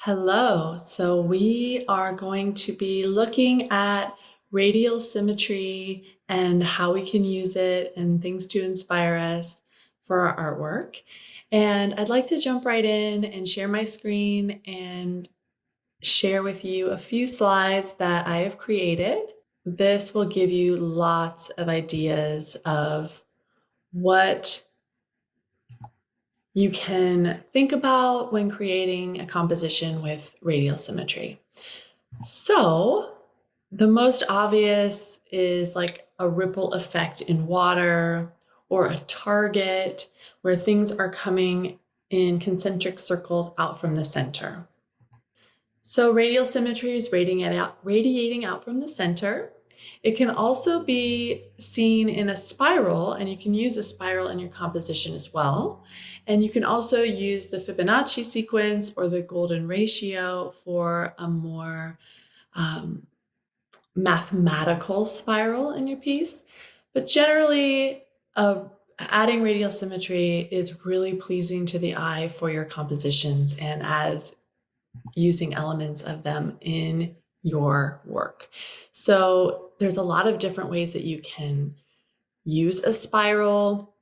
Hello. So we are going to be looking at radial symmetry and how we can use it and things to inspire us for our artwork. And I'd like to jump right in and share my screen and share with you a few slides that I have created. This will give you lots of ideas of what you can think about when creating a composition with radial symmetry. So the most obvious is like a ripple effect in water or a target where things are coming in concentric circles out from the center. So radial symmetry is radiating out from the center. It can also be seen in a spiral, and you can use a spiral in your composition as well. And you can also use the Fibonacci sequence or the golden ratio for a more mathematical spiral in your piece. But generally, adding radial symmetry is really pleasing to the eye for your compositions and as using elements of them in your work. So there's a lot of different ways that you can use a spiral.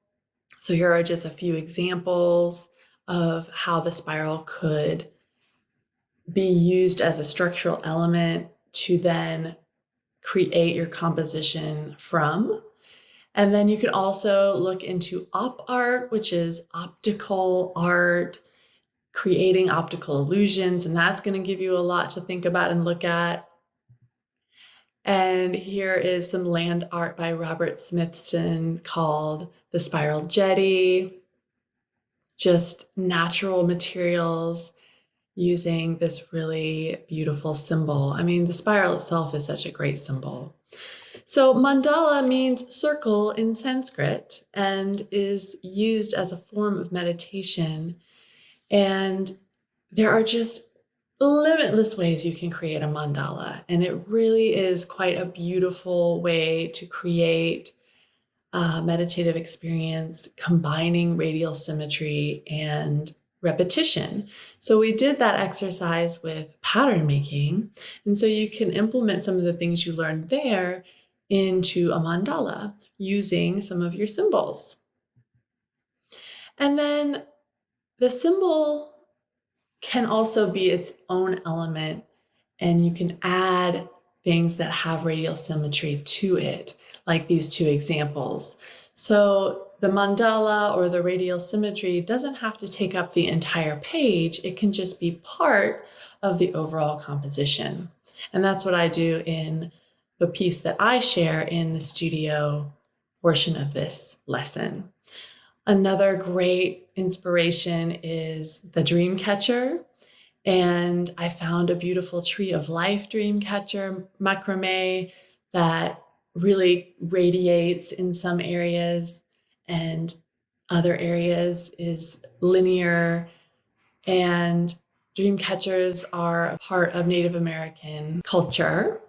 So here are just a few examples of how the spiral could be used as a structural element to then create your composition from. And then you can also look into op art, which is optical art, creating optical illusions, and that's going to give you a lot to think about and look at. And here is some land art by Robert Smithson called The Spiral Jetty, just natural materials using this really beautiful symbol. I mean, the spiral itself is such a great symbol. So mandala means circle in Sanskrit and is used as a form of meditation. And there are just limitless ways you can create a mandala. And it really is quite a beautiful way to create a meditative experience, combining radial symmetry and repetition. So we did that exercise with pattern making. And so you can implement some of the things you learned there into a mandala using some of your symbols. And then the symbol can also be its own element, and you can add things that have radial symmetry to it, like these two examples. So the mandala or the radial symmetry doesn't have to take up the entire page. It can just be part of the overall composition. And that's what I do in the piece that I share in the studio portion of this lesson. Another great inspiration is the dream catcher. And I found a beautiful tree of life dream catcher macrame that really radiates in some areas and other areas is linear. And dream catchers are a part of Native American culture.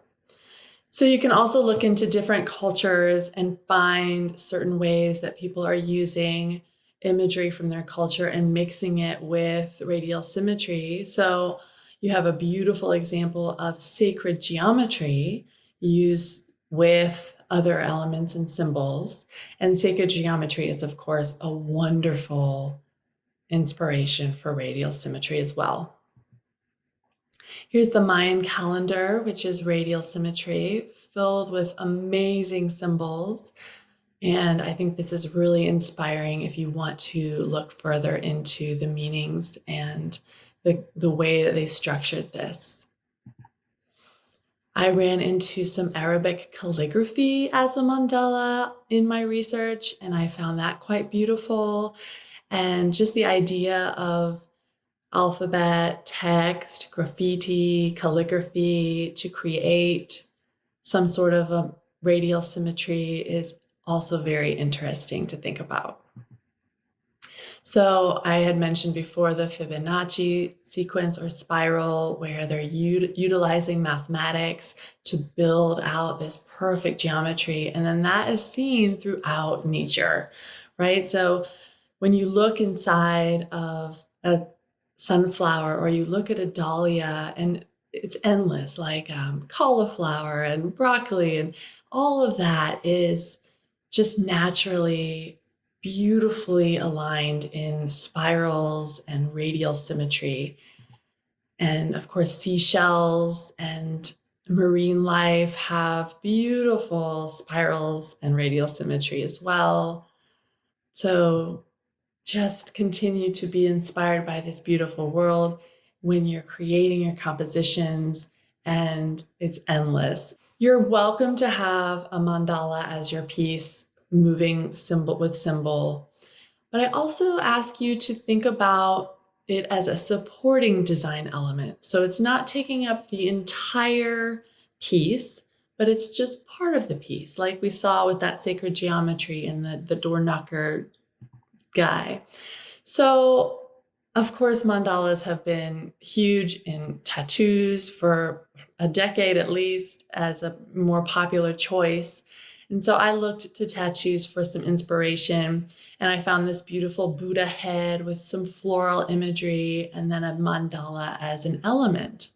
So you can also look into different cultures and find certain ways that people are using imagery from their culture and mixing it with radial symmetry. So you have a beautiful example of sacred geometry used with other elements and symbols. And sacred geometry is, of course, a wonderful inspiration for radial symmetry as well. Here's the Mayan calendar, which is radial symmetry, filled with amazing symbols. And I think this is really inspiring if you want to look further into the meanings and the way that they structured this. I ran into some Arabic calligraphy as a mandala in my research, and I found that quite beautiful. And just the idea of alphabet, text, graffiti, calligraphy to create some sort of a radial symmetry is also very interesting to think about. So I had mentioned before the Fibonacci sequence or spiral, where they're utilizing mathematics to build out this perfect geometry. And then that is seen throughout nature, right? So when you look inside of a sunflower, or you look at a dahlia and it's endless, like cauliflower and broccoli, and all of that is just naturally beautifully aligned in spirals and radial symmetry. And of course, seashells and marine life have beautiful spirals and radial symmetry as well. So just continue to be inspired by this beautiful world when you're creating your compositions, and it's endless. You're welcome to have a mandala as your piece, moving symbol with symbol. But I also ask you to think about it as a supporting design element. So it's not taking up the entire piece, but it's just part of the piece, like we saw with that sacred geometry and the door knocker guy. So, of course, mandalas have been huge in tattoos for a decade at least as a more popular choice. And so I looked to tattoos for some inspiration, and I found this beautiful Buddha head with some floral imagery and then a mandala as an element.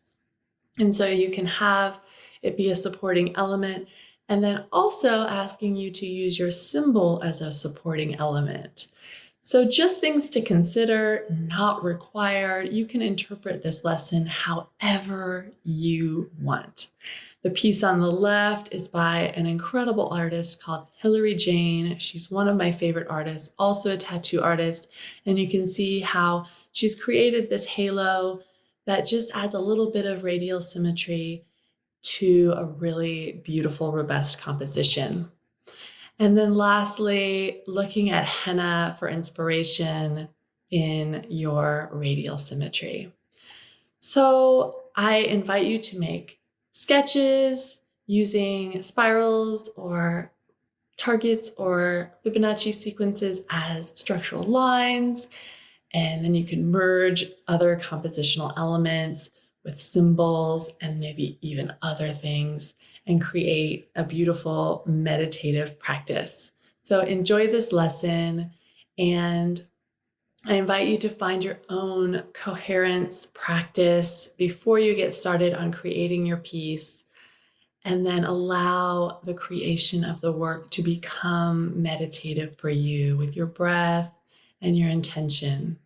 And so you can have it be a supporting element, and then also asking you to use your symbol as a supporting element. So just things to consider, not required. You can interpret this lesson however you want. The piece on the left is by an incredible artist called Hilary Jane. She's one of my favorite artists, also a tattoo artist. And you can see how she's created this halo that just adds a little bit of radial symmetry to a really beautiful, robust composition. And then lastly, looking at henna for inspiration in your radial symmetry. So I invite you to make sketches using spirals or targets or Fibonacci sequences as structural lines. And then you can merge other compositional elements with symbols and maybe even other things and create a beautiful meditative practice. So enjoy this lesson, and I invite you to find your own coherence practice before you get started on creating your piece, and then allow the creation of the work to become meditative for you with your breath and your intention.